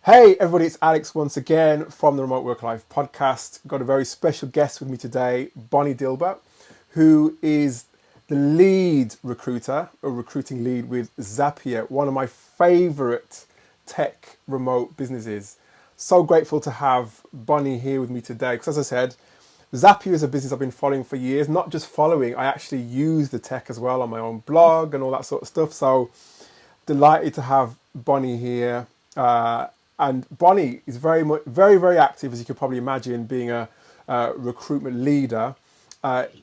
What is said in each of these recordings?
Hey everybody, it's Alex once again from the Remote Work Life podcast. Got a very special guest with me today, Bonnie Dilbert, who is the lead recruiter, or recruiting lead with Zapier, one of my favorite tech remote businesses. So grateful to have Bonnie here with me today because, as I said, Zapier is a business I've been following for years. Not just following, I actually use the tech as well on my own blog and all that sort of stuff. So delighted to have Bonnie here. And Bonnie is very active, as you could probably imagine, being a recruitment leader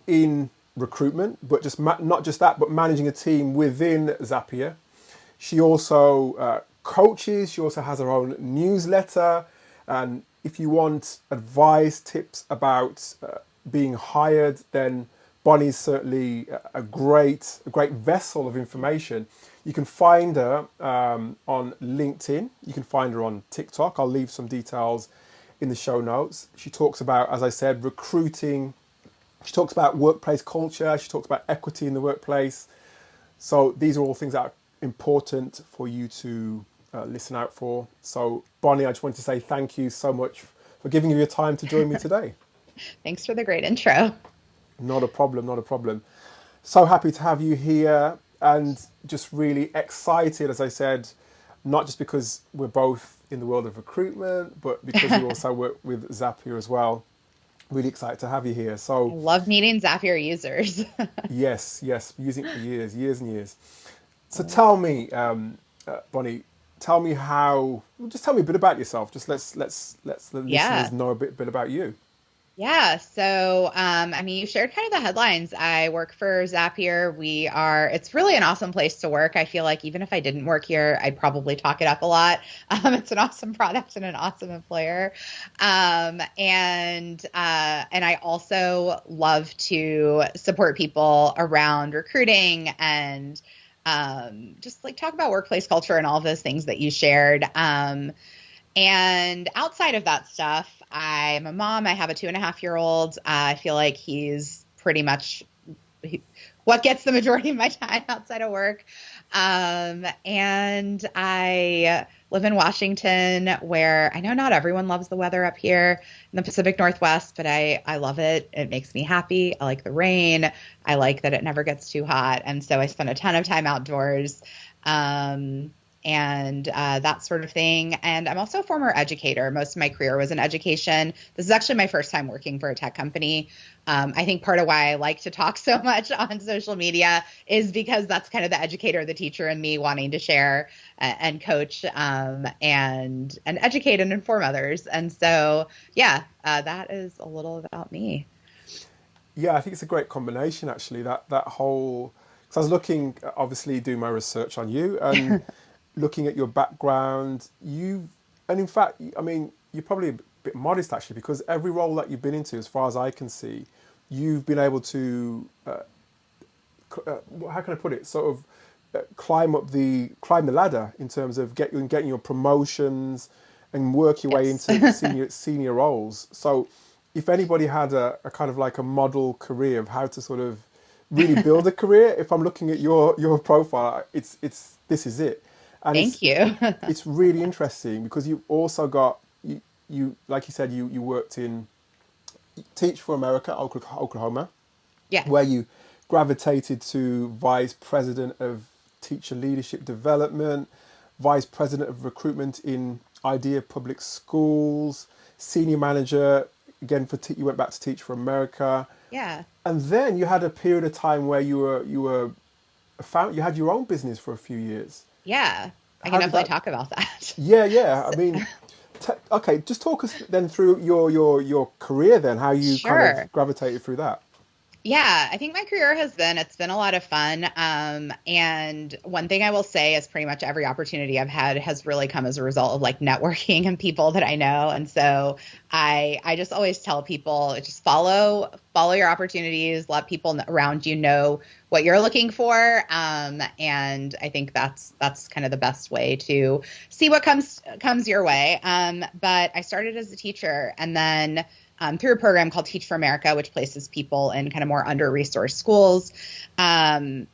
in recruitment, but just not just that, but managing a team within Zapier. She also coaches. She also has her own newsletter. And if you want advice, tips about being hired, then Bonnie's certainly a great vessel of information. You can find her on LinkedIn. You can find her on TikTok. I'll leave some details in the show notes. She talks about, as I said, recruiting. She talks about workplace culture. She talks about equity in the workplace. So these are all things that are important for you to listen out for. So Bonnie, I just wanted to say thank you so much for giving me your time to join me today. Thanks for the great intro. Not a problem, not a problem. So happy to have you here and just really excited, as I said, not just because we're both in the world of recruitment, but because we also work with Zapier as well. Really excited to have you here. I So love meeting Zapier users. yes, using it for years and years. So tell me, Bonnie, tell me just tell me a bit about yourself. Just let's the Yeah. listeners know a bit about you. Yeah. So, you shared kind of the headlines. I work for Zapier. It's really an awesome place to work. I feel like even if I didn't work here, I'd probably talk it up a lot. It's an awesome product and an awesome employer. And I also love to support people around recruiting and just like talk about workplace culture and all of those things that you shared. And outside of that stuff, I'm a mom. I have a 2.5-year-old. I feel like he's pretty much what gets the majority of my time outside of work. And I live in Washington, where I know not everyone loves the weather up here in the Pacific Northwest, but I love it. It makes me happy. I like the rain. I like that it never gets too hot. And so I spend a ton of time outdoors. And that sort of thing. And I'm also a former educator. Most of my career was in education. This is actually my first time working for a tech company. I think part of why I like to talk so much on social media is because that's kind of the educator, the teacher in me wanting to share and coach and educate and inform others. And so, that is a little about me. Yeah, I think it's a great combination actually. That whole, because I was looking, obviously doing my research on you and looking at your background, and in fact, I mean, you're probably a bit modest actually, because every role that you've been into, as far as I can see, you've been able to, how can I put it, sort of climb the ladder in terms of getting your promotions and work your way Yes. into senior roles. So if anybody had a kind of like a model career of how to sort of really build a career, if I'm looking at your profile, it's this is it. And Thank you. it's really interesting because you've also got you like you said, you worked in Teach for America, Oklahoma, Yes. where you gravitated to vice president of teacher leadership development, vice president of recruitment in Idea Public Schools, senior manager again you went back to Teach for America, Yeah. and then you had a period of time where you had your own business for a few years. Yeah. I How can did definitely that? talk about that. Yeah. I mean, okay, just talk us then through your career then, how you kind of Sure. gravitated through that. Yeah, I think my career it's been a lot of fun. And one thing I will say is pretty much every opportunity I've had has really come as a result of like networking and people that I know. And so I just always tell people just follow your opportunities, let people around you know what you're looking for. And I think that's kind of the best way to see what comes your way. But I started as a teacher and then through a program called Teach for America, which places people in kind of more under-resourced schools. And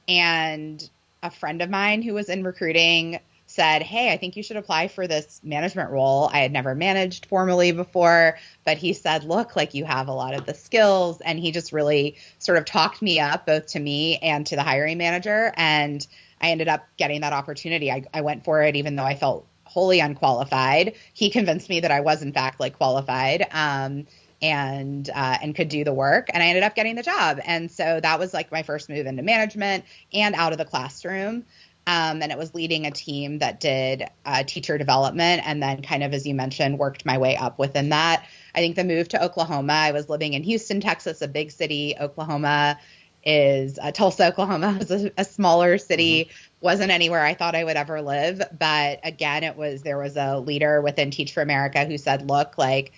a friend of mine who was in recruiting said, hey, I think you should apply for this management role. I had never managed formally before, but he said, look, like you have a lot of the skills. And he just really sort of talked me up both to me and to the hiring manager. And I ended up getting that opportunity. I went for it, even though I felt wholly unqualified. He convinced me that I was in fact like qualified, and could do the work. And I ended up getting the job. And so that was like my first move into management and out of the classroom. And it was leading a team that did teacher development. And then kind of, as you mentioned, worked my way up within that. I think the move to Oklahoma, I was living in Houston, Texas, a big city. Oklahoma is Tulsa, Oklahoma was a smaller city, wasn't anywhere I thought I would ever live. But again, there was a leader within Teach for America who said, look, like,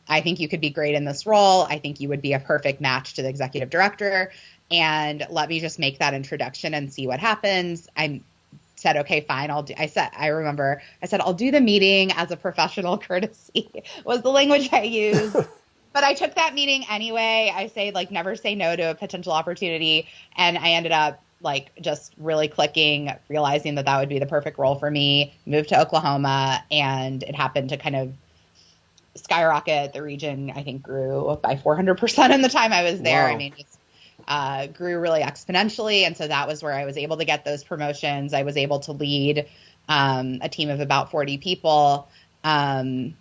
I think you could be great in this role. I think you would be a perfect match to the executive director. And let me just make that introduction and see what happens. I said, okay, fine. I remember I said, I'll do the meeting as a professional courtesy was the language I used. But I took that meeting anyway. I say, like, never say no to a potential opportunity. And I ended up like just really clicking, realizing that would be the perfect role for me, moved to Oklahoma, and it happened to kind of skyrocket. The region, I think, grew by 400% in the time I was there. Wow. I mean, it grew really exponentially. And so that was where I was able to get those promotions. I was able to lead a team of about 40 people. And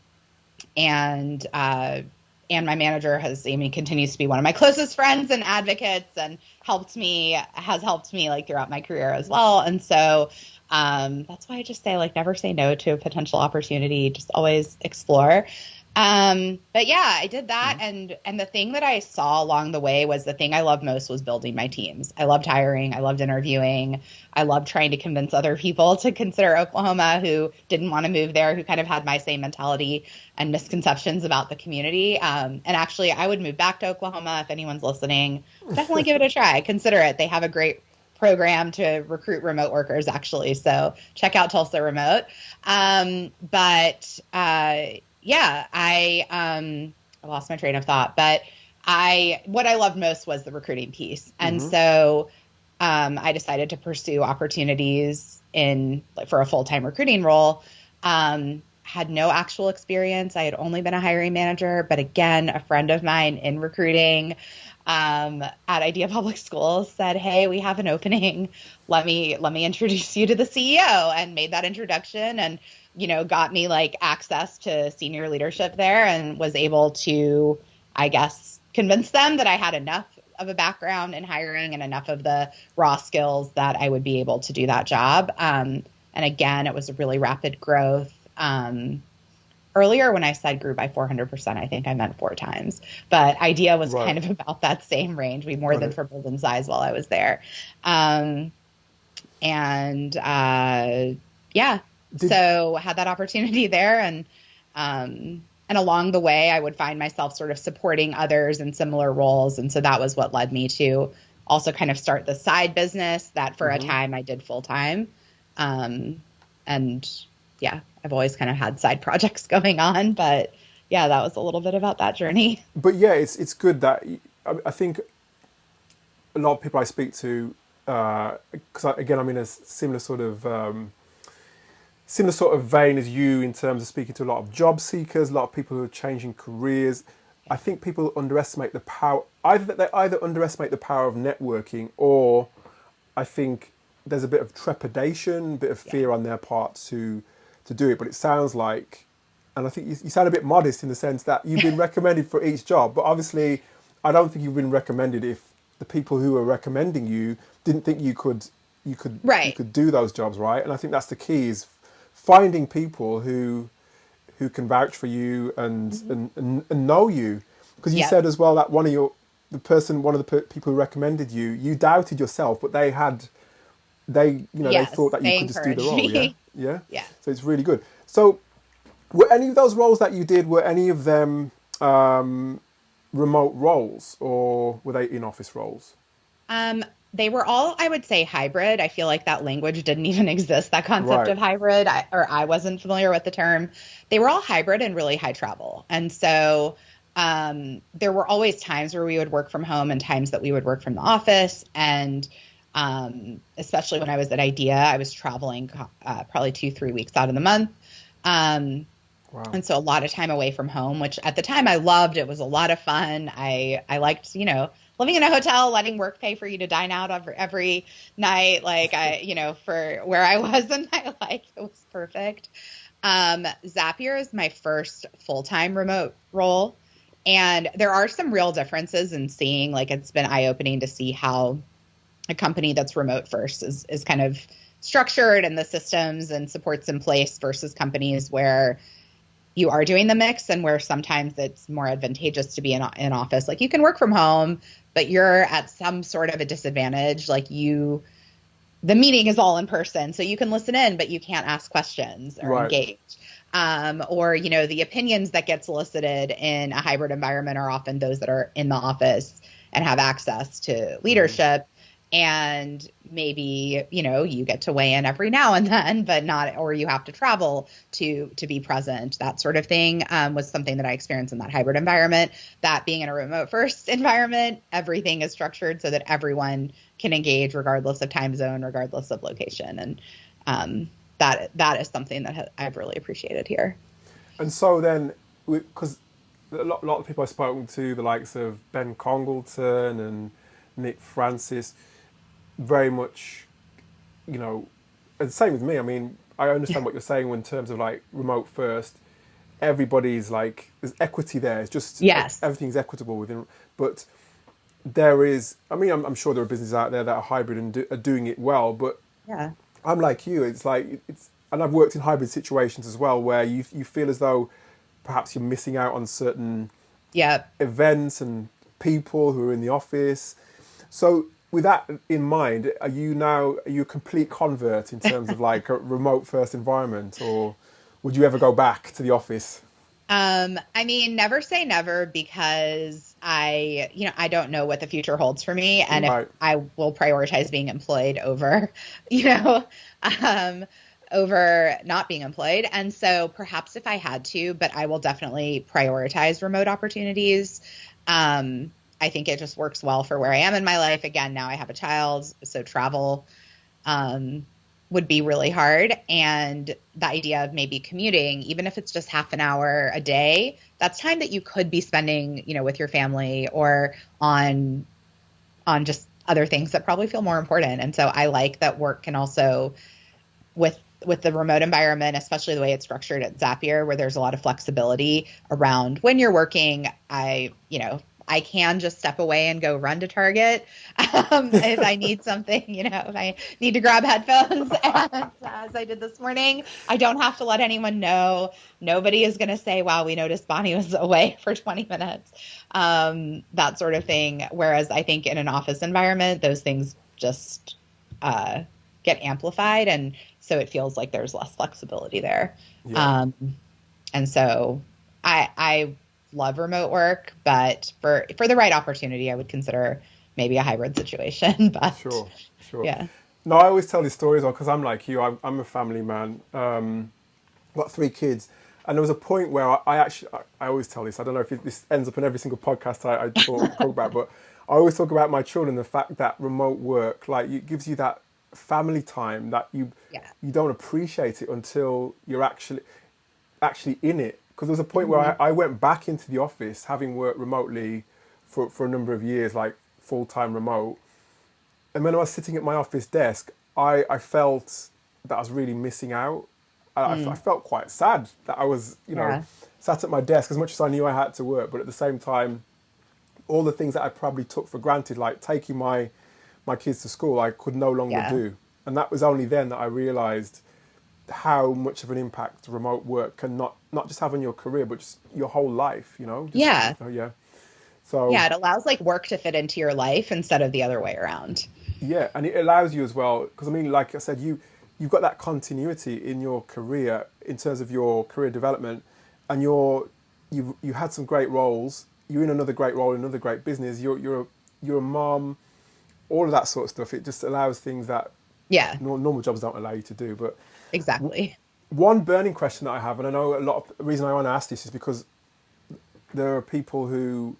my manager continues to be one of my closest friends and advocates, and has helped me like throughout my career as well. And so that's why I just say, like, never say no to a potential opportunity. Just always explore. But yeah, I did that. And the thing that I saw along the way was the thing I loved most was building my teams. I loved hiring. I loved interviewing. I loved trying to convince other people to consider Oklahoma who didn't want to move there, who kind of had my same mentality and misconceptions about the community. And actually, I would move back to Oklahoma. If anyone's listening, definitely give it a try. Consider it. They have a great program to recruit remote workers, actually. So check out Tulsa Remote. Yeah, I lost my train of thought, but what I loved most was the recruiting piece. And so I decided to pursue opportunities for a full-time recruiting role. Had no actual experience. I had only been a hiring manager, but again, a friend of mine in recruiting at Idea Public Schools said, hey, we have an opening. Let me introduce you to the CEO, and made that introduction, and got me like access to senior leadership there, and was able to, I guess, convince them that I had enough of a background in hiring and enough of the raw skills that I would be able to do that job. And again, it was a really rapid growth. Earlier when I said grew by 400%, I think I meant 4 times, but Idea was kind of about that same range. We more than tripled in size while I was there. So had that opportunity there, and along the way, I would find myself sort of supporting others in similar roles. And so that was what led me to also kind of start the side business that for a time I did full time. And yeah, I've always kind of had side projects going on, but yeah, that was a little bit about that journey. But yeah, it's good that I think a lot of people I speak to, because again, I'm in a similar sort of vein as you in terms of speaking to a lot of job seekers, a lot of people who are changing careers. I think people underestimate the power. They either underestimate the power of networking, or I think there's a bit of trepidation, a bit of fear on their part to do it. But it sounds like, and I think you sound a bit modest in the sense that you've been recommended for each job. But obviously, I don't think you've been recommended if the people who are recommending you didn't think you could do those jobs, right? And I think that's the key, is finding people who can vouch for you and know you. Because you said as well that one of the people who recommended you, you doubted yourself, but they thought that you could just do the role. Yeah. So it's really good. So were any of those roles that you did, were any of them remote roles, or were they in-office roles? They were all, I would say, hybrid. I feel like that language didn't even exist, that concept of hybrid, I wasn't familiar with the term. They were all hybrid and really high travel. And so there were always times where we would work from home and times that we would work from the office. And Especially when I was at IDEA, I was traveling probably 2-3 weeks out of the month. Wow. And so a lot of time away from home, which at the time I loved. It was a lot of fun. I liked, living in a hotel, letting work pay for you to dine out every night. Like for where I was in my life, it was perfect. Zapier is my first full-time remote role. And there are some real differences in seeing, like, it's been eye-opening to see how a company that's remote first is kind of structured and the systems and supports in place versus companies where you are doing the mix and where sometimes it's more advantageous to be in office. Like, you can work from home, but you're at some sort of a disadvantage. Like, the meeting is all in person, so you can listen in, but you can't ask questions or engage. Or, the opinions that get solicited in a hybrid environment are often those that are in the office and have access to leadership. And maybe, you get to weigh in every now and then, but not, or you have to travel to be present. That sort of thing was something that I experienced in that hybrid environment. That being in a remote first environment, everything is structured so that everyone can engage regardless of time zone, regardless of location. And that is something that I've really appreciated here. And so then, because a lot of people I've spoken to, the likes of Ben Congleton and Nick Francis, very much, and same with me. I mean, I understand what you're saying in terms of like remote first. Everybody's like, there's equity there. It's just, everything's equitable within, but there is, I mean, I'm sure there are businesses out there that are hybrid and are doing it well, but I'm like you. It's like, and I've worked in hybrid situations as well, where you feel as though perhaps you're missing out on certain events and people who are in the office. So with that in mind, are you a complete convert in terms of like a remote first environment, or would you ever go back to the office? I mean, never say never, because I don't know what the future holds for me. And if I will prioritize being employed over, over not being employed. And so perhaps if I had to, but I will definitely prioritize remote opportunities. I think it just works well for where I am in my life. Again, now I have a child, so travel would be really hard. And the idea of maybe commuting, even if it's just half an hour a day, that's time that you could be spending, with your family or on just other things that probably feel more important. And so I like that work can also, with the remote environment, especially the way it's structured at Zapier, where there's a lot of flexibility around when you're working. I can just step away and go run to Target if I need something, if I need to grab headphones. And as I did this morning, I don't have to let anyone know. Nobody is going to say, wow, we noticed Bonnie was away for 20 minutes, that sort of thing. Whereas I think in an office environment, those things just get amplified. And so it feels like there's less flexibility there. Yeah. And so I love remote work, but for the right opportunity, I would consider maybe a hybrid situation. But sure. Yeah. No, I always tell these stories because I'm like you. I'm a family man. Got 3 kids, and there was a point where I always tell this. I don't know if this ends up in every single podcast I talk about, but I always talk about my children, the fact that remote work it gives you that family time that you don't appreciate it until you're actually in it. Because there was a point where I went back into the office, having worked remotely for a number of years, like full-time remote. And when I was sitting at my office desk, I felt that I was really missing out. I felt quite sad that I was, sat at my desk, as much as I knew I had to work. But at the same time, all the things that I probably took for granted, like taking my kids to school, I could no longer do. And that was only then that I realised how much of an impact remote work can not just have on your career, but just your whole life, So it allows like work to fit into your life instead of the other way around. Yeah, and it allows you as well, because I mean, like I said, you've got that continuity in your career in terms of your career development, and you had some great roles. You're in another great role, in another great business. You're a mom, all of that sort of stuff. It just allows things that normal jobs don't allow you to do. But exactly. One burning question that I have, and I know the reason I want to ask this is because there are people who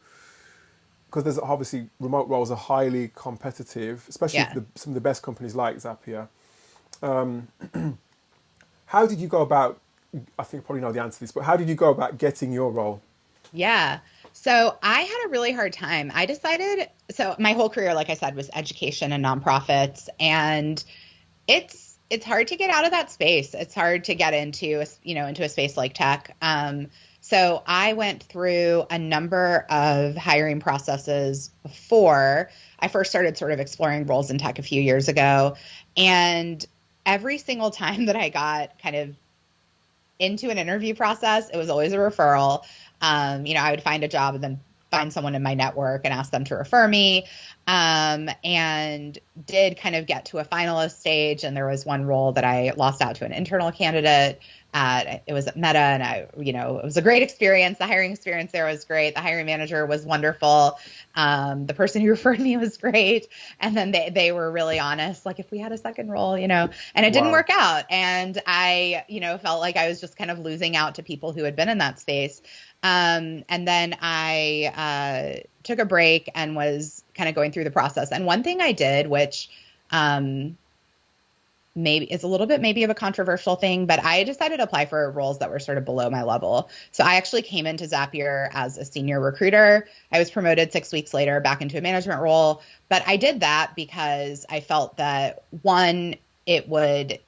because there's obviously remote roles are highly competitive, especially Yeah. for some of the best companies like Zapier. How did you go about? I think you probably know the answer to this, but how did you go about getting your role? Yeah. So I had a really hard time. I decided, so my whole career, like I said, was education and nonprofits, and it's hard to get out of that space. It's hard to get into, into a space like tech. So I went through a number of hiring processes before I first started sort of exploring roles in tech a few years ago. And every single time that I got kind of into an interview process, it was always a referral. I would find a job and then find someone in my network and ask them to refer me. And did kind of get to a finalist stage. And there was one role that I lost out to an internal candidate. It was at Meta, and it was a great experience. The hiring experience there was great. The hiring manager was wonderful. The person who referred me was great. And then they were really honest, like if we had a second role, and it didn't work out. And I, felt like I was just kind of losing out to people who had been in that space. And then I took a break and was kind of going through the process. And one thing I did, which maybe it's a little bit maybe of a controversial thing, but I decided to apply for roles that were sort of below my level. So I actually came into Zapier as a senior recruiter. I was promoted 6 weeks later back into a management role. But I did that because I felt that, one, it would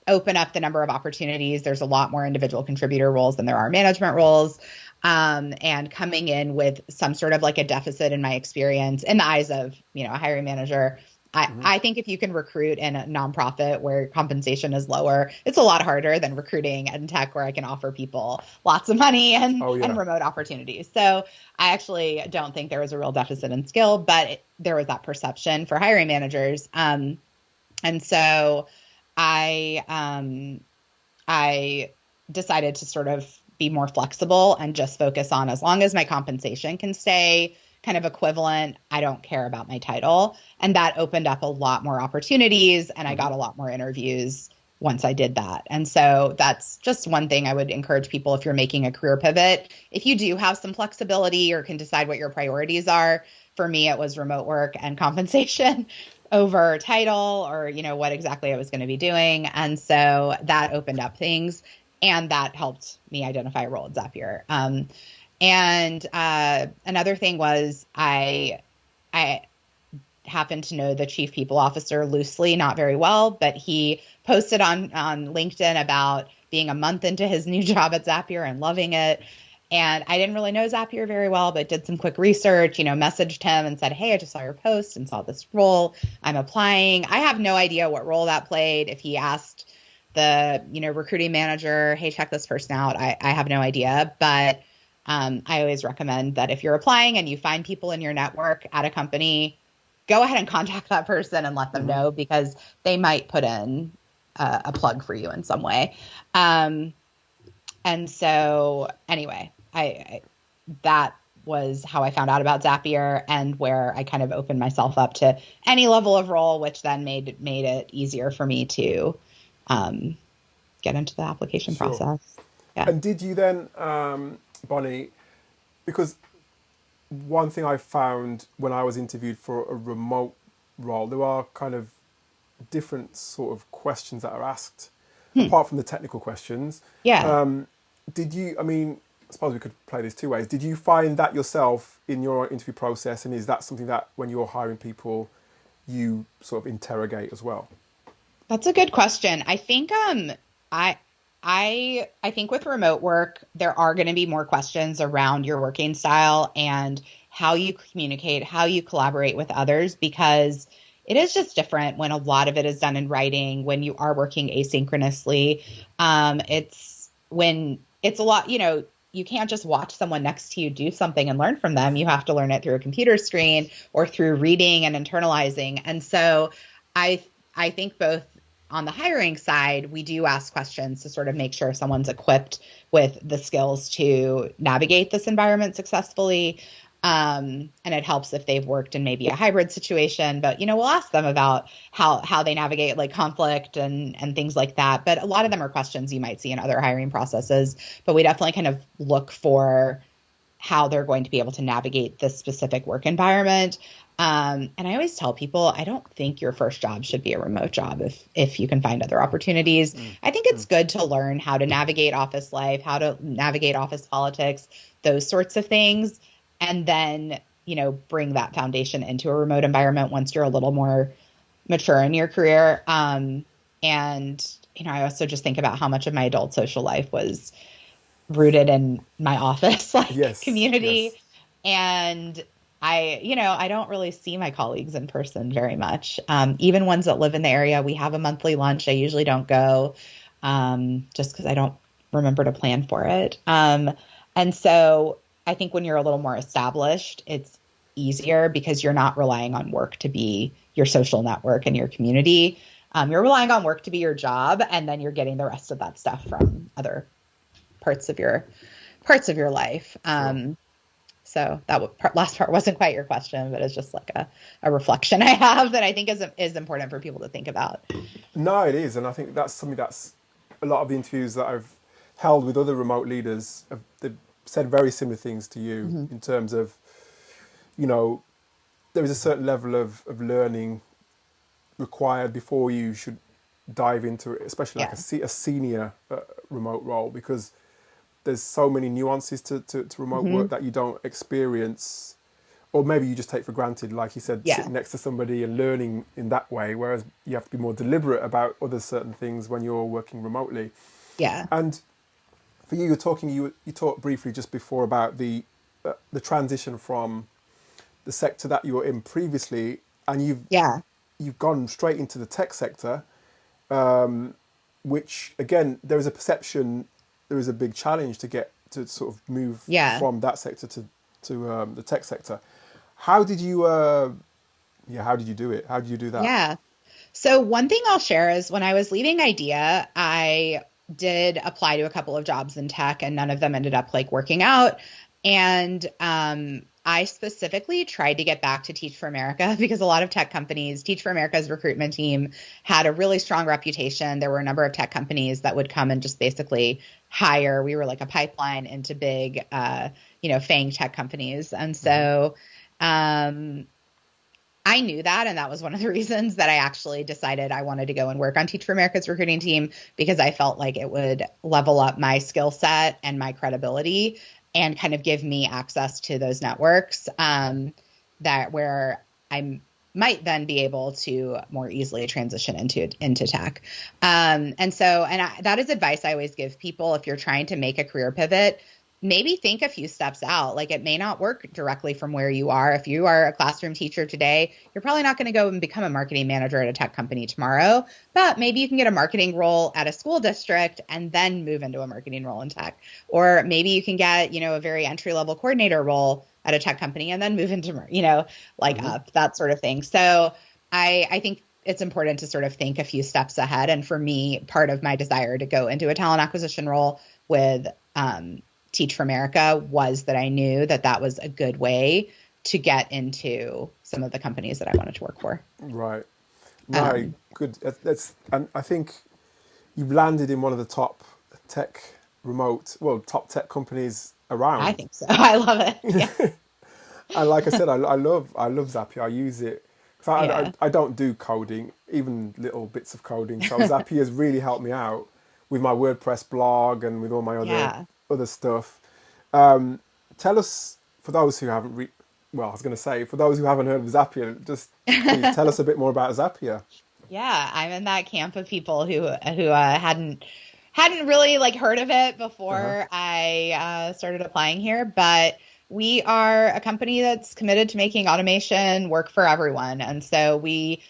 open up the number of opportunities. There's a lot more individual contributor roles than there are management roles. And coming in with some sort of like a deficit in my experience in the eyes of, a hiring manager, I think if you can recruit in a nonprofit where compensation is lower, it's a lot harder than recruiting in tech where I can offer people lots of money and remote opportunities. So I actually don't think there was a real deficit in skill, but there was that perception for hiring managers. And so I decided to sort of be more flexible and just focus on, as long as my compensation can stay kind of equivalent, I don't care about my title. And that opened up a lot more opportunities, and I got a lot more interviews once I did that. And so that's just one thing I would encourage people if you're making a career pivot. If you do have some flexibility or can decide what your priorities are, for me, it was remote work and compensation over title or, what exactly I was going to be doing. And so that opened up things, and that helped me identify a role at Zapier. And another thing was I happened to know the chief people officer loosely, not very well, but he posted on LinkedIn about being a month into his new job at Zapier and loving it. And I didn't really know Zapier very well, but did some quick research, messaged him and said, hey, I just saw your post and saw this role. I'm applying. I have no idea what role that played. If he asked the, recruiting manager, hey, check this person out, I have no idea. But I always recommend that if you're applying and you find people in your network at a company, go ahead and contact that person and let them know, because they might put in a plug for you in some way. And so anyway, that was how I found out about Zapier, and where I kind of opened myself up to any level of role, which then made it easier for me to get into the application process. Yeah. And did you then, Bonnie, because one thing I found when I was interviewed for a remote role, there are kind of different sort of questions that are asked, apart from the technical questions. Yeah. Did you, I suppose we could play this two ways. Did you find that yourself in your interview process, and is that something that when you're hiring people, you sort of interrogate as well? That's a good question. I think I think with remote work, there are going to be more questions around your working style and how you communicate, how you collaborate with others, because it is just different when a lot of it is done in writing, when you are working asynchronously. It's a lot, you can't just watch someone next to you do something and learn from them. You have to learn it through a computer screen or through reading and internalizing. And so I think both on the hiring side, we do ask questions to sort of make sure someone's equipped with the skills to navigate this environment successfully. And it helps if they've worked in maybe a hybrid situation, but, we'll ask them about how they navigate like conflict and things like that. But a lot of them are questions you might see in other hiring processes, but we definitely kind of look for how they're going to be able to navigate this specific work environment. And I always tell people, I don't think your first job should be a remote job if you can find other opportunities. I think it's good to learn how to navigate office life, how to navigate office politics, those sorts of things, and then, bring that foundation into a remote environment once you're a little more mature in your career. And, I also just think about how much of my adult social life was rooted in my office community. Yes. And I don't really see my colleagues in person very much. Even ones that live in the area, we have a monthly lunch. I usually don't go just because I don't remember to plan for it. And so I think when you're a little more established, it's easier because you're not relying on work to be your social network and your community. You're relying on work to be your job, and then you're getting the rest of that stuff from other parts of your life. Sure. So that last part wasn't quite your question, but it's just like a reflection I have that I think is important for people to think about. No, it is. And I think that's something that's a lot of the interviews that I've held with other remote leaders, they've said very similar things to you in terms of, there is a certain level of learning required before you should dive into it, especially like a senior remote role, because there's so many nuances to remote work that you don't experience, or maybe you just take for granted, like you said, sitting next to somebody and learning in that way, whereas you have to be more deliberate about other certain things when you're working remotely. Yeah. And for you, you talked briefly just before about the transition from the sector that you were in previously, and you've gone straight into the tech sector, which again, there is a perception, there is a big challenge to get to sort of move from that sector to the tech sector. How did you do it? How did you do that? Yeah. So one thing I'll share is when I was leaving IDEA, I did apply to a couple of jobs in tech, and none of them ended up working out. And I specifically tried to get back to Teach for America because a lot of tech companies, Teach for America's recruitment team had a really strong reputation. There were a number of tech companies that would come and just basically hire. We were like a pipeline into big, FANG tech companies. And so I knew that. And that was one of the reasons that I actually decided I wanted to go and work on Teach for America's recruiting team, because I felt like it would level up my skill set and my credibility and kind of give me access to those networks where I might then be able to more easily transition into tech. That is advice I always give people. If you're trying to make a career pivot, maybe think a few steps out. Like, it may not work directly from where you are. If you are a classroom teacher today, you're probably not going to go and become a marketing manager at a tech company tomorrow, but maybe you can get a marketing role at a school district and then move into a marketing role in tech. Or maybe you can get, a very entry-level coordinator role at a tech company and then move into, up, that sort of thing. So I think it's important to sort of think a few steps ahead. And for me, part of my desire to go into a talent acquisition role with Teach for America was that I knew that was a good way to get into some of the companies that I wanted to work for. Right. No, good. And I think you've landed in one of the top tech companies around. I think so. I love it. Yeah. And like I said, I love Zapier. I use it. I don't do coding, even little bits of coding. So Zapier has really helped me out with my WordPress blog and with all my other stuff. Tell us, for those who haven't for those who haven't heard of Zapier, just please tell us a bit more about Zapier. Yeah, I'm in that camp of people who hadn't really heard of it before I started applying here, but we are a company that's committed to making automation work for everyone. And so we,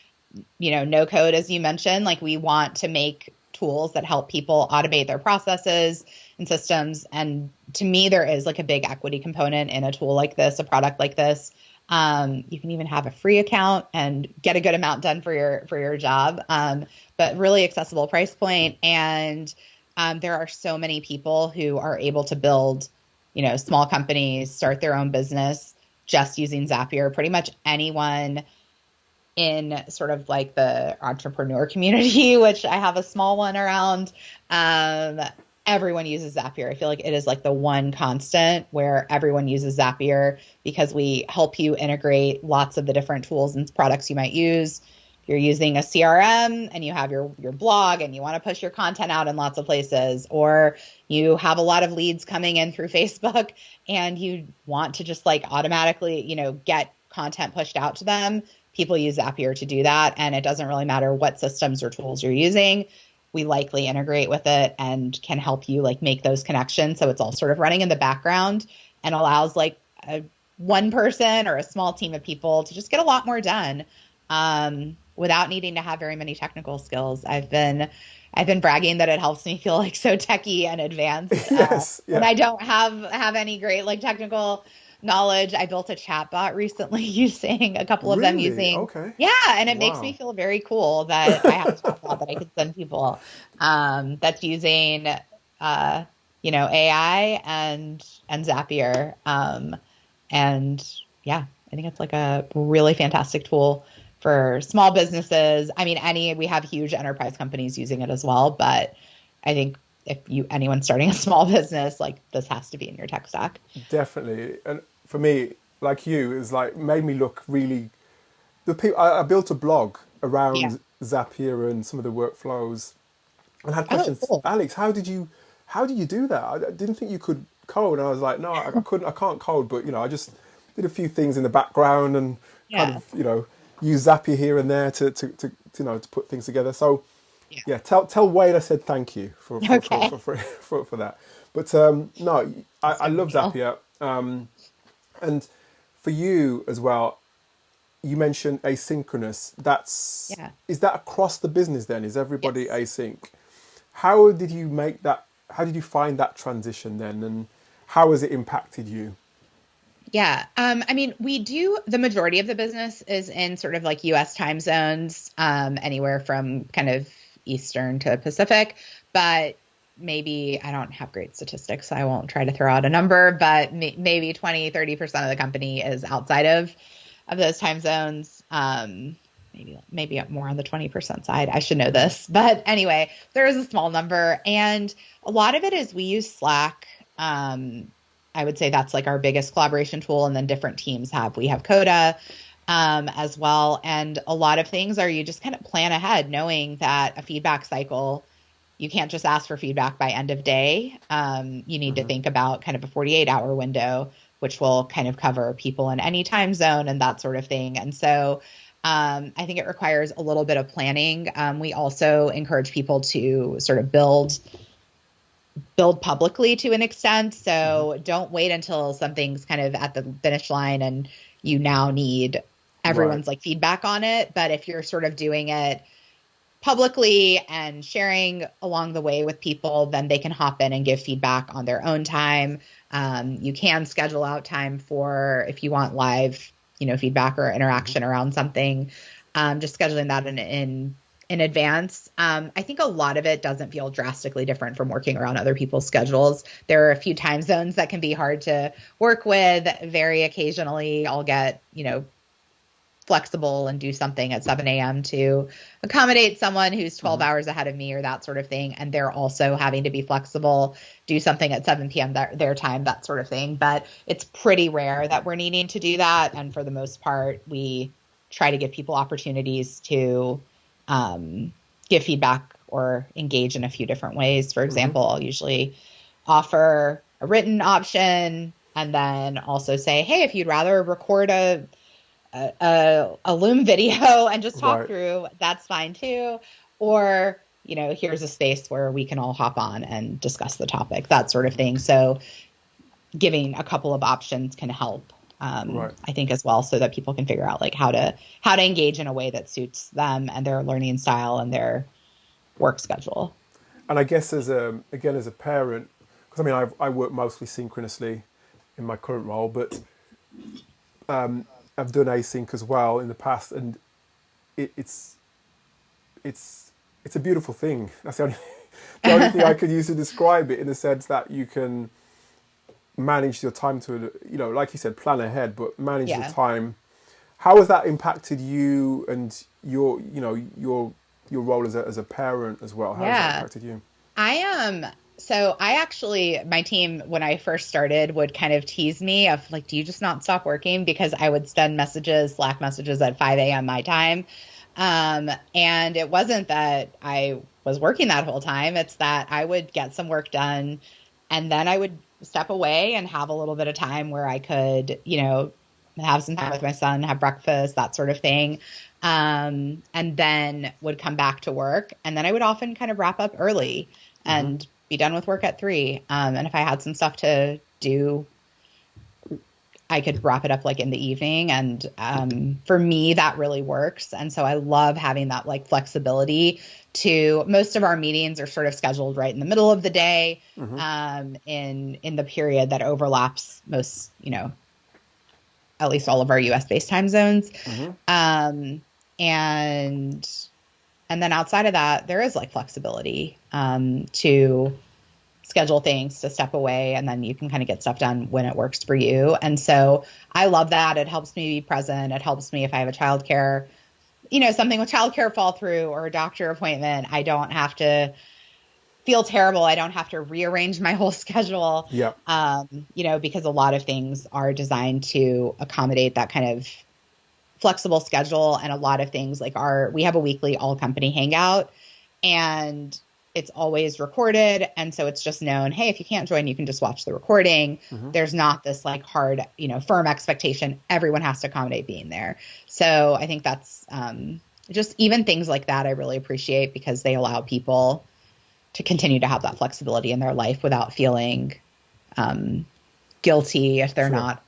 no code, as you mentioned, we want to make tools that help people automate their processes and systems. And to me, there is a big equity component in a tool like this, a product like this. You can even have a free account and get a good amount done for your job, but really accessible price point. And there are so many people who are able to build, small companies, start their own business just using Zapier. Pretty much anyone in sort of the entrepreneur community, which I have a small one around, everyone uses Zapier. I feel like it is like the one constant where everyone uses Zapier because we help you integrate lots of the different tools and products you might use. If you're using a CRM and you have your blog and you want to push your content out in lots of places, or you have a lot of leads coming in through Facebook and you want to just like automatically, get content pushed out to them, people use Zapier to do that. And it doesn't really matter what systems or tools you're using. We likely integrate with it and can help you like make those connections. So it's all sort of running in the background and allows like one person or a small team of people to just get a lot more done without needing to have very many technical skills. I've been bragging that it helps me feel like so techie and advanced. Yes, yeah. And I don't have any great like technical knowledge. I built a chatbot recently using a couple of them using. Okay. Yeah. And it makes me feel very cool that I have a chatbot that I could send people that's using, AI and Zapier. And yeah, I think it's like a really fantastic tool for small businesses. I mean, we have huge enterprise companies using it as well, but I think if anyone starting a small business, like this has to be in your tech stack. Definitely. And for me, like you, it's like made me look really. I built a blog around Zapier and some of the workflows, and had questions. Oh, cool. Alex, how did you do that? I didn't think you could code, and I was like, no, I couldn't. I can't code, but I just did a few things in the background and kind of use Zapier here and there to put things together. So tell Wade I said thank you for that. But no, I love Zapier. And for you as well, you mentioned asynchronous. Is that across the business then? Is everybody async? How did you make that? How did you find that transition then? And how has it impacted you? Yeah. I mean, the majority of the business is in sort of like US time zones, anywhere from kind of Eastern to Pacific, but maybe I don't have great statistics, so I won't try to throw out a number, but maybe 20-30% of the company is outside of those time zones. Maybe more on the 20% side. I should know this, but anyway, there is a small number, and a lot of it is we use Slack. I would say that's like our biggest collaboration tool, and then different teams we have Coda as well. And a lot of things are you just kind of plan ahead, knowing that a feedback cycle, you can't just ask for feedback by end of day. You need to think about kind of a 48-hour window, which will kind of cover people in any time zone and that sort of thing. And so I think it requires a little bit of planning. We also encourage people to sort of build publicly to an extent. So don't wait until something's kind of at the finish line and you now need everyone's like feedback on it. But if you're sort of doing it publicly and sharing along the way with people, then they can hop in and give feedback on their own time. You can schedule out time for if you want live, feedback or interaction around something. Just scheduling that in advance. I think a lot of it doesn't feel drastically different from working around other people's schedules. There are a few time zones that can be hard to work with. Very occasionally I'll get, flexible and do something at 7 a.m. to accommodate someone who's 12 hours ahead of me or that sort of thing. And they're also having to be flexible, do something at 7 p.m. their time, that sort of thing. But it's pretty rare that we're needing to do that. And for the most part, we try to give people opportunities to give feedback or engage in a few different ways. For example, I'll usually offer a written option and then also say, hey, if you'd rather record a Loom video and just talk through, that's fine too. Or, here's a space where we can all hop on and discuss the topic, that sort of thing. So giving a couple of options can help, I think as well, so that people can figure out like how to engage in a way that suits them and their learning style and their work schedule. And I guess as a parent, because I work mostly synchronously in my current role, but I've done async as well in the past, and it's a beautiful thing. That's the only thing I could use to describe it, in the sense that you can manage your time to, like you said, plan ahead, but manage your time. How has that impacted you and your role as a parent as well? How has that impacted you? So I actually, my team, when I first started, would kind of tease me of like, do you just not stop working? Because I would send messages, Slack messages at 5 a.m. my time. And it wasn't that I was working that whole time. It's that I would get some work done and then I would step away and have a little bit of time where I could, have some time with my son, have breakfast, that sort of thing. And then would come back to work. And then I would often kind of wrap up early Mm-hmm. and be done with work at 3. And if I had some stuff to do, I could wrap it up like in the evening. And for me, that really works. And so I love having that like flexibility to most of our meetings are sort of scheduled right in the middle of the day, Mm-hmm. in the period that overlaps most, at least all of our US based time zones. Mm-hmm. And then outside of that, there is like flexibility to schedule things, to step away, and then you can kind of get stuff done when it works for you. And so I love that. It helps me be present. It helps me if I have a childcare, something with childcare fall through or a doctor appointment. I don't have to feel terrible. I don't have to rearrange my whole schedule, Yeah. because a lot of things are designed to accommodate that kind of flexible schedule. And a lot of things like we have a weekly all company hangout and it's always recorded. And so it's just known, hey, if you can't join, you can just watch the recording. Mm-hmm. There's not this like hard, firm expectation. Everyone has to accommodate being there. So I think that's just even things like that I really appreciate because they allow people to continue to have that flexibility in their life without feeling guilty if they're Sure. not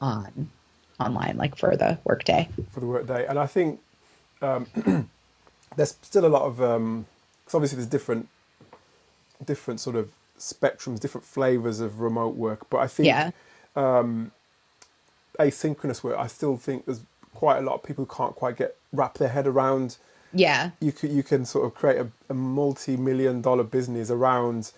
online like for the workday. For the workday. And I think there's still a lot of because obviously there's different sort of spectrums, different flavors of remote work. But I think Yeah. Asynchronous work, I still think there's quite a lot of people who can't quite wrap their head around. Yeah. You can sort of create a multi-million-dollar business around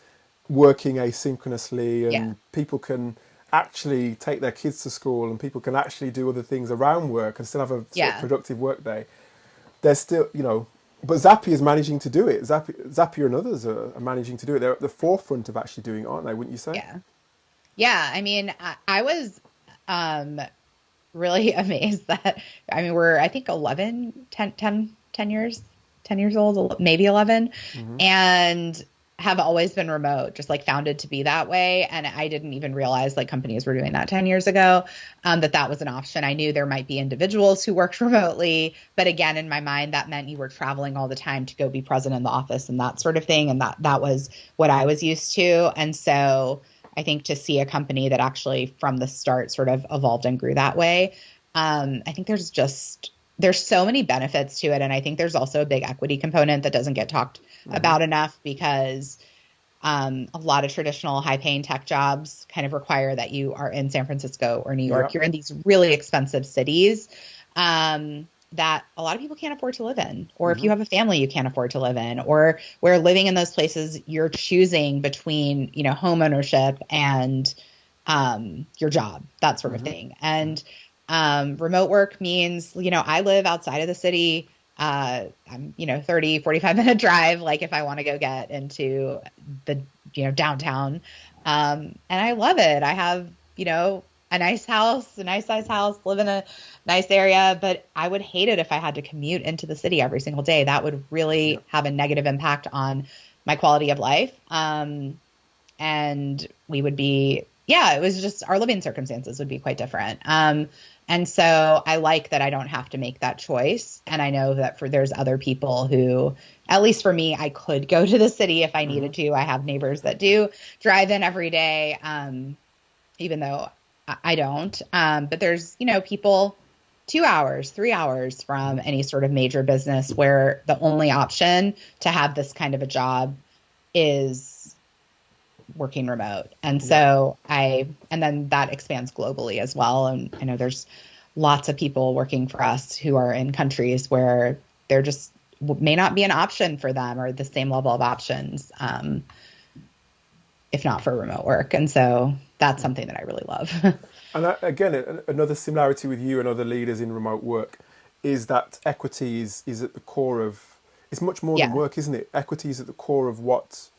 working asynchronously, Yeah. and people can actually take their kids to school, and people can actually do other things around work and still have a sort of Yeah. productive work day. There's still, but Zapier is managing to do it. Zapier and others are managing to do it. They're at the forefront of actually doing it, aren't they? Wouldn't you say? Yeah. Yeah. I mean, I was really amazed that, I mean, we're, I think 10 years, 10 years old, maybe 11, Mm-hmm. and have always been remote, just like founded to be that way. And I didn't even realize like companies were doing that 10 years ago, that was an option. I knew there might be individuals who worked remotely, but again, in my mind, that meant you were traveling all the time to go be present in the office and that sort of thing. And that was what I was used to. And so I think to see a company that actually from the start sort of evolved and grew that way, I think there's so many benefits to it. And I think there's also a big equity component that doesn't get talked about enough because a lot of traditional high paying tech jobs kind of require that you are in San Francisco or New York. Yep. You're in these really expensive cities that a lot of people can't afford to live in. Or if you have a family you can't afford to live in, or where living in those places, you're choosing between, home ownership and your job, that sort of thing. And remote work means, I live outside of the city. I'm, 30, 45-minute drive. Like if I want to go get into the, downtown. And I love it. I have, a nice house, a nice size house, live in a nice area, but I would hate it if I had to commute into the city every single day. That would really have a negative impact on my quality of life. And we would be, it was just our living circumstances would be quite different. And so I like that I don't have to make that choice. And I know that there's other people who, at least for me, I could go to the city if I needed to. I have neighbors that do drive in every day, even though I don't. But there's, people 2 hours, 3 hours from any sort of major business where the only option to have this kind of a job is working remote. And so and then that expands globally as well. And I know there's lots of people working for us who are in countries where there just may not be an option for them or the same level of options, if not for remote work. And so that's something that I really love. And again, another similarity with you and other leaders in remote work is that equity is at the core of, it's much more than work, isn't it? Equity is at the core of what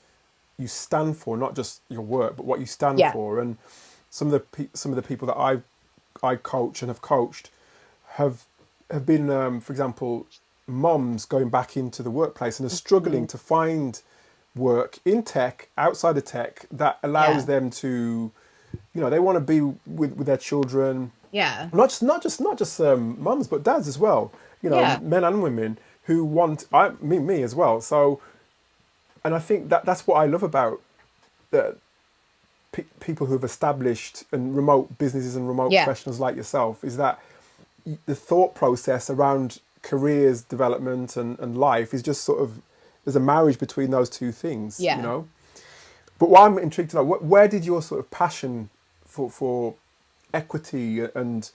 you stand for, not just your work, but what you stand Yeah. for. And some of the people that I coach and have coached have been, for example, moms going back into the workplace and are struggling Mhm. to find work in tech, outside of tech, that allows Yeah. them to, they want to be with their children, Yeah. not just mums, but dads as well. Yeah. Men and women who want me as well. So, and I think that's what I love about the people who have established and remote businesses and remote Yeah. professionals like yourself, is that the thought process around careers development and life is just sort of, there's a marriage between those two things. Yeah. But what I'm intrigued to know, where did your sort of passion for equity and,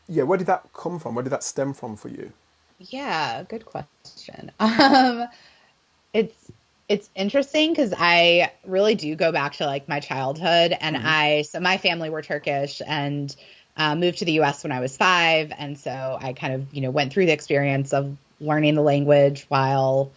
yeah, where did that come from? Where did that stem from for you? Yeah. Good question. It's it's interesting because I really do go back to like my childhood, and Hmm. so my family were Turkish and moved to the U.S. when I was 5, and so I kind of went through the experience of learning the language while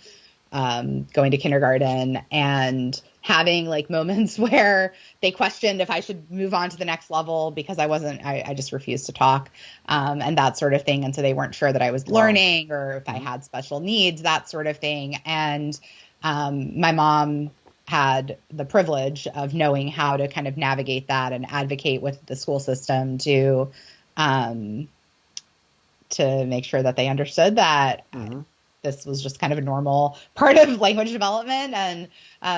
going to kindergarten and having like moments where they questioned if I should move on to the next level because I just refused to talk, and that sort of thing. And so they weren't sure that I was Wow. learning or if I Hmm. had special needs, that sort of thing. And my mom had the privilege of knowing how to kind of navigate that and advocate with the school system um, to make sure that they understood that Hmm. this was just kind of a normal part of language development and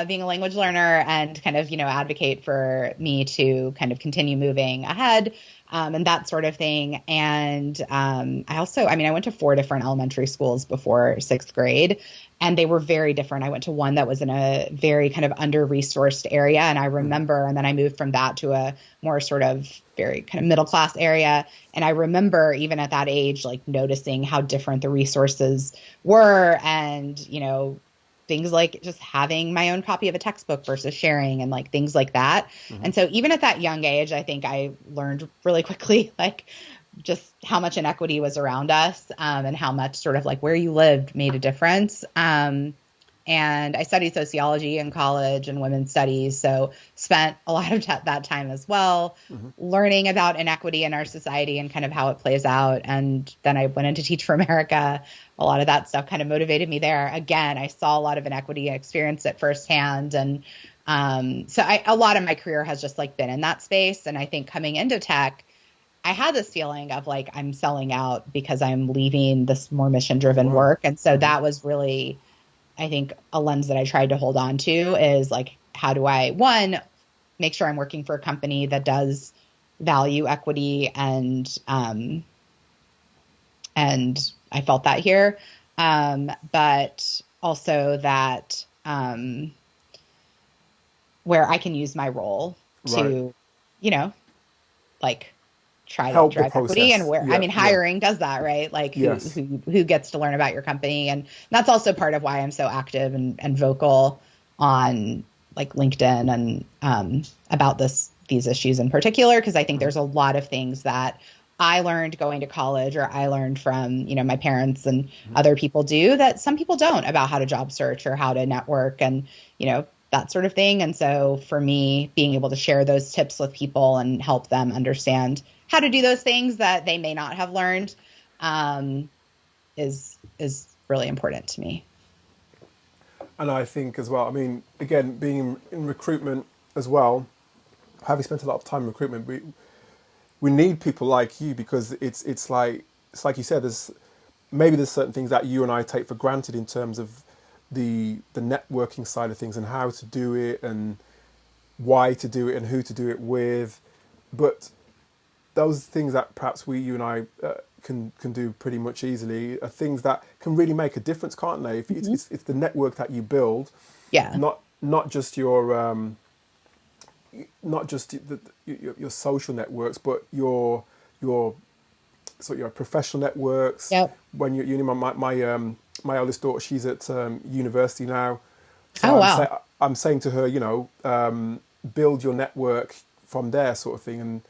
being a language learner, and kind of, advocate for me to kind of continue moving ahead, and that sort of thing. And I went to 4 different elementary schools before 6th grade, and they were very different. I went to one that was in a very kind of under-resourced area, and I Hmm. remember, and then I moved from that to a more sort of very kind of middle class area. And I remember even at that age, like noticing how different the resources were, and things like just having my own copy of a textbook versus sharing, and like things like that. Hmm. And so even at that young age, I think I learned really quickly like just how much inequity was around us, and how much sort of like where you lived made a difference. And I studied sociology in college and women's studies, so spent a lot of that time as well Hmm. learning about inequity in our society and kind of how it plays out. And then I went into Teach for America. A lot of that stuff kind of motivated me there. Again, I saw a lot of inequity, I experienced it firsthand. And a lot of my career has just like been in that space. And I think coming into tech, I had this feeling of like I'm selling out because I'm leaving this more mission driven Wow. work. And so Hmm. that was really, I think, a lens that I tried to hold on to, is like, how do I, one, make sure I'm working for a company that does value equity, and I felt that here, but also that where I can use my role Right. to, you know, like try to Help the drive equity. And process. where, I Yeah. mean, Yeah. hiring does that, right? Like Yes. who gets to learn about your company. And that's also part of why I'm so active and vocal on like LinkedIn and about these issues in particular, because I think Hmm. there's a lot of things that I learned going to college, or I learned from, my parents and Hmm. other people do, that some people don't, about how to job search or how to network and, that sort of thing. And so for me, being able to share those tips with people and help them understand how to do those things that they may not have learned, um, is really important to me. And I think as well, I mean, again, being in recruitment as well, having spent a lot of time in recruitment, we need people like you, because it's like you said, there's certain things that you and I take for granted in terms of the networking side of things and how to do it and why to do it and who to do it with, but those things that perhaps you and I can do pretty much easily are things that can really make a difference, can't they? If Mhm. it's the network that you build, Yeah. not just your social networks, but your your professional networks. Yep. When my eldest daughter, she's at university now, so Oh, wow. I'm saying to her, build your network from there, sort of thing, and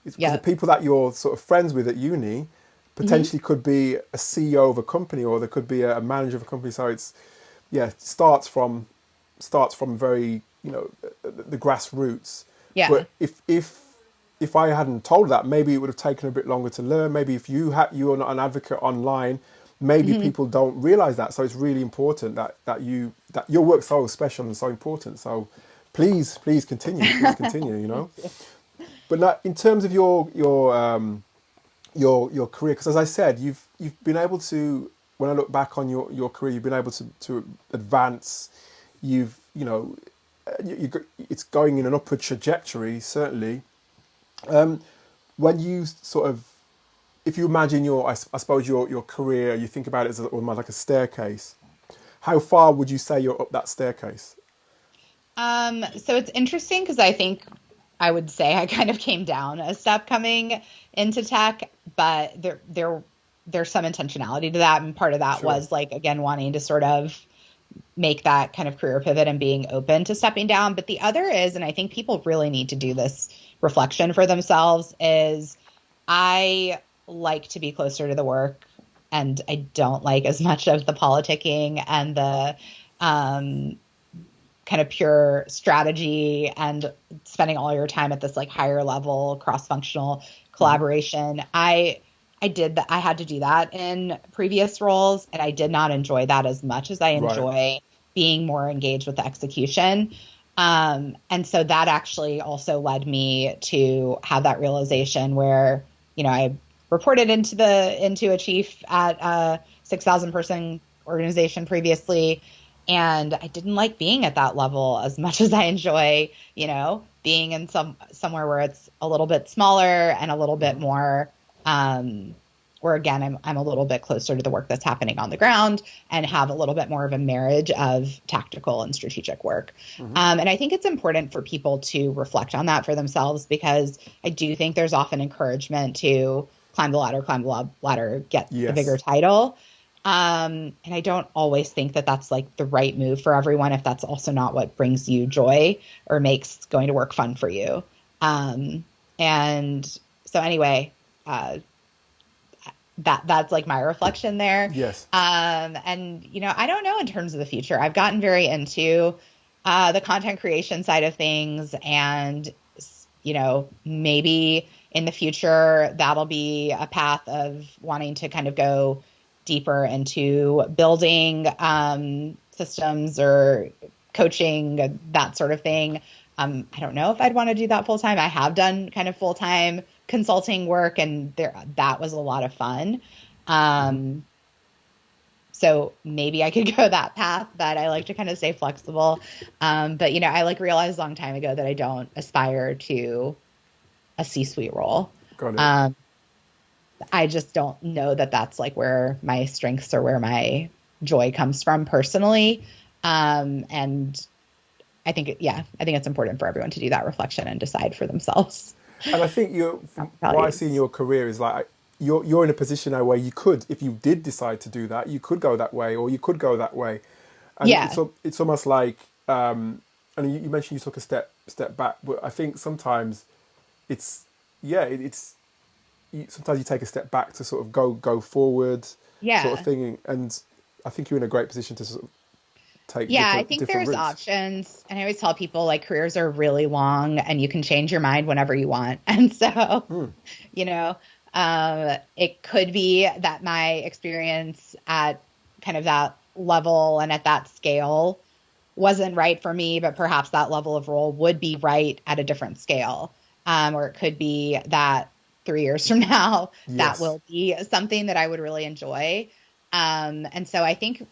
it's because the Yep. people that you're sort of friends with at uni Hmm. potentially could be a CEO of a company, or there could be a manager of a company. So it starts from starts from very, the grassroots. Yeah. But if I hadn't told that, maybe it would have taken a bit longer to learn. Maybe if you're not an advocate online, maybe people don't realize that. So it's really important that your work's so special and so important. So please continue. Please continue. But now, in terms of your career, because as I said, you've been able to. When I look back on your career, you've been able to advance. It's going in an upward trajectory, certainly. When you sort of, if you imagine I suppose your career, you think about it as almost like a staircase. How far would you say you're up that staircase? So it's interesting because I think I would say I kind of came down a step coming into tech, but there's some intentionality to that. And part of that was like, again, wanting to sort of make that kind of career pivot and being open to stepping down. But the other is, and I think people really need to do this reflection for themselves, is I like to be closer to the work, and I don't like as much of the politicking and the kind of pure strategy and spending all your time at this like higher level cross-functional collaboration. I did that. I had to do that in previous roles, and I did not enjoy that as much as I enjoy being more engaged with the execution. And so that actually also led me to have that realization where, I reported into a chief at a 6,000 person organization previously, and I didn't like being at that level as much as I enjoy, being in somewhere where it's a little bit smaller and a little bit more, where again, I'm a little bit closer to the work that's happening on the ground and have a little bit more of a marriage of tactical and strategic work. And I think it's important for people to reflect on that for themselves, because I do think there's often encouragement to climb the ladder, get the bigger title. And I don't always think that that's like the right move for everyone if that's also not what brings you joy or makes going to work fun for you. And so anyway, that's like my reflection there. Yes. And I don't know in terms of the future. I've gotten very into the content creation side of things, and maybe in the future that'll be a path of wanting to kind of go deeper into building systems or coaching, that sort of thing. I don't know if I'd want to do that full time. I have done kind of full time consulting work, and that was a lot of fun. So maybe I could go that path, but I like to kind of stay flexible. But I realized a long time ago that I don't aspire to a C-suite role. Got it. I just don't know that that's like where my strengths or where my joy comes from personally. And I think it's important for everyone to do that reflection and decide for themselves. And I think what I see in your career is like you're in a position now where you could, if you did decide to do that, you could go that way, or you could go that way. And it's almost like, and you mentioned you took a step back, but I think sometimes sometimes you take a step back to sort of go forward, sort of thing. And I think you're in a great position to sort of take I think there's routes. Options. And I always tell people like careers are really long and you can change your mind whenever you want. And so, it could be that my experience at kind of that level and at that scale wasn't right for me, but perhaps that level of role would be right at a different scale. Or it could be that 3 years from now, that will be something that I would really enjoy. And so I think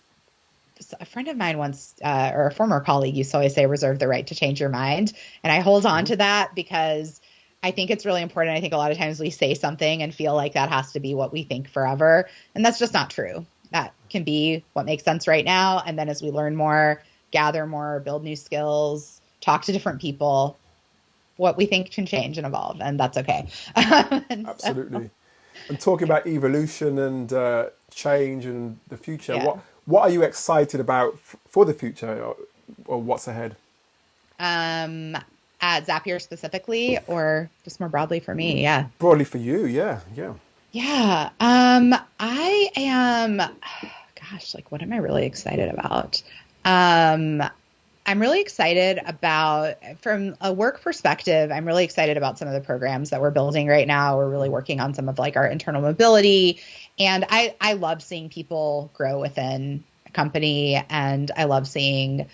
a friend of mine once, or a former colleague used to always say, reserve the right to change your mind. And I hold on to that because I think it's really important. I think a lot of times we say something and feel like that has to be what we think forever. And that's just not true. That can be what makes sense right now. And then as we learn more, gather more, build new skills, talk to different people, what we think can change and evolve. And that's okay. Absolutely. And talking about evolution and change and the future, what are you excited about for the future, or what's ahead? At Zapier specifically, or just more broadly for me? Yeah. Broadly for you. Yeah. I am, what am I really excited about? I'm really excited about, from a work perspective, I'm really excited about some of the programs that we're building right now. We're really working on some of like our internal mobility. And I love seeing people grow within a company. And I love seeing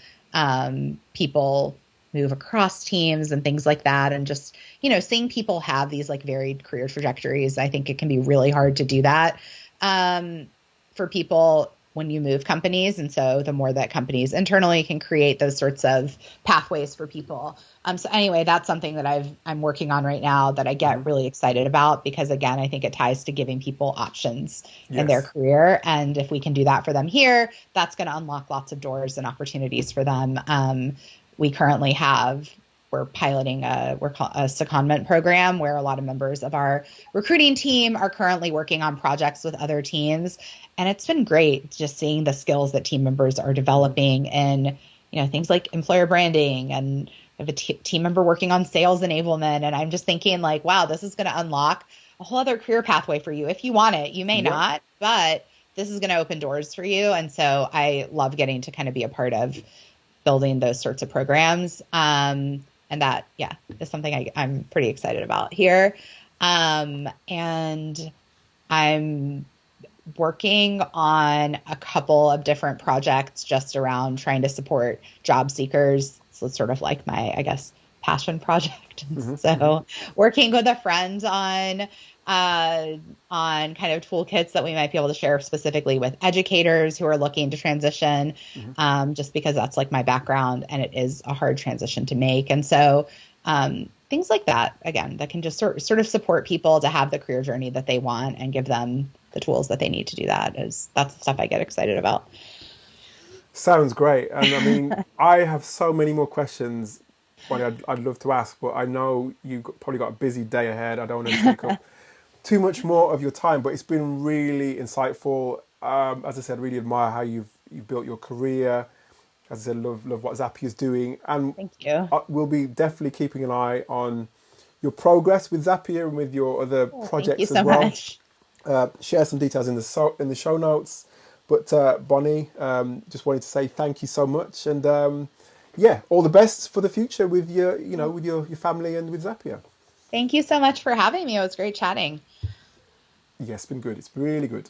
people move across teams and things like that. And just, seeing people have these like varied career trajectories. I think it can be really hard to do that for people when you move companies. And so the more that companies internally can create those sorts of pathways for people. So anyway, that's something that I'm working on right now that I get really excited about, because again, I think it ties to giving people options in their career. And if we can do that for them here, that's going to unlock lots of doors and opportunities for them. We currently we're piloting a secondment program where a lot of members of our recruiting team are currently working on projects with other teams. And it's been great just seeing the skills that team members are developing in, things like employer branding, and I have a team member working on sales enablement. And I'm just thinking like, wow, this is going to unlock a whole other career pathway for you. If you want it, you may not, but this is going to open doors for you. And so I love getting to kind of be a part of building those sorts of programs. And that, is something I'm pretty excited about here. And I'm working on a couple of different projects just around trying to support job seekers. So it's sort of like my, I guess, passion project. So working with a friend on kind of toolkits that we might be able to share specifically with educators who are looking to transition, just because that's like my background and it is a hard transition to make. And so things like that, again, that can just sort of support people to have the career journey that they want and give them the tools that they need to do that. That's the stuff I get excited about. Sounds great. And I mean, I have so many more questions, Bonnie, I'd love to ask, but I know you've probably got a busy day ahead. I don't want to take up too much more of your time, but it's been really insightful. As I said, really admire how you've built your career. As I said, love what Zappy is doing. And thank you. We'll be definitely keeping an eye on your progress with Zapier and with your other projects as well. Much. Share some details in the show notes. But Bonnie, just wanted to say thank you so much, and all the best for the future with your family and with Zapier. Thank you so much for having me. It was great chatting. Yes, it's been good. It's really good.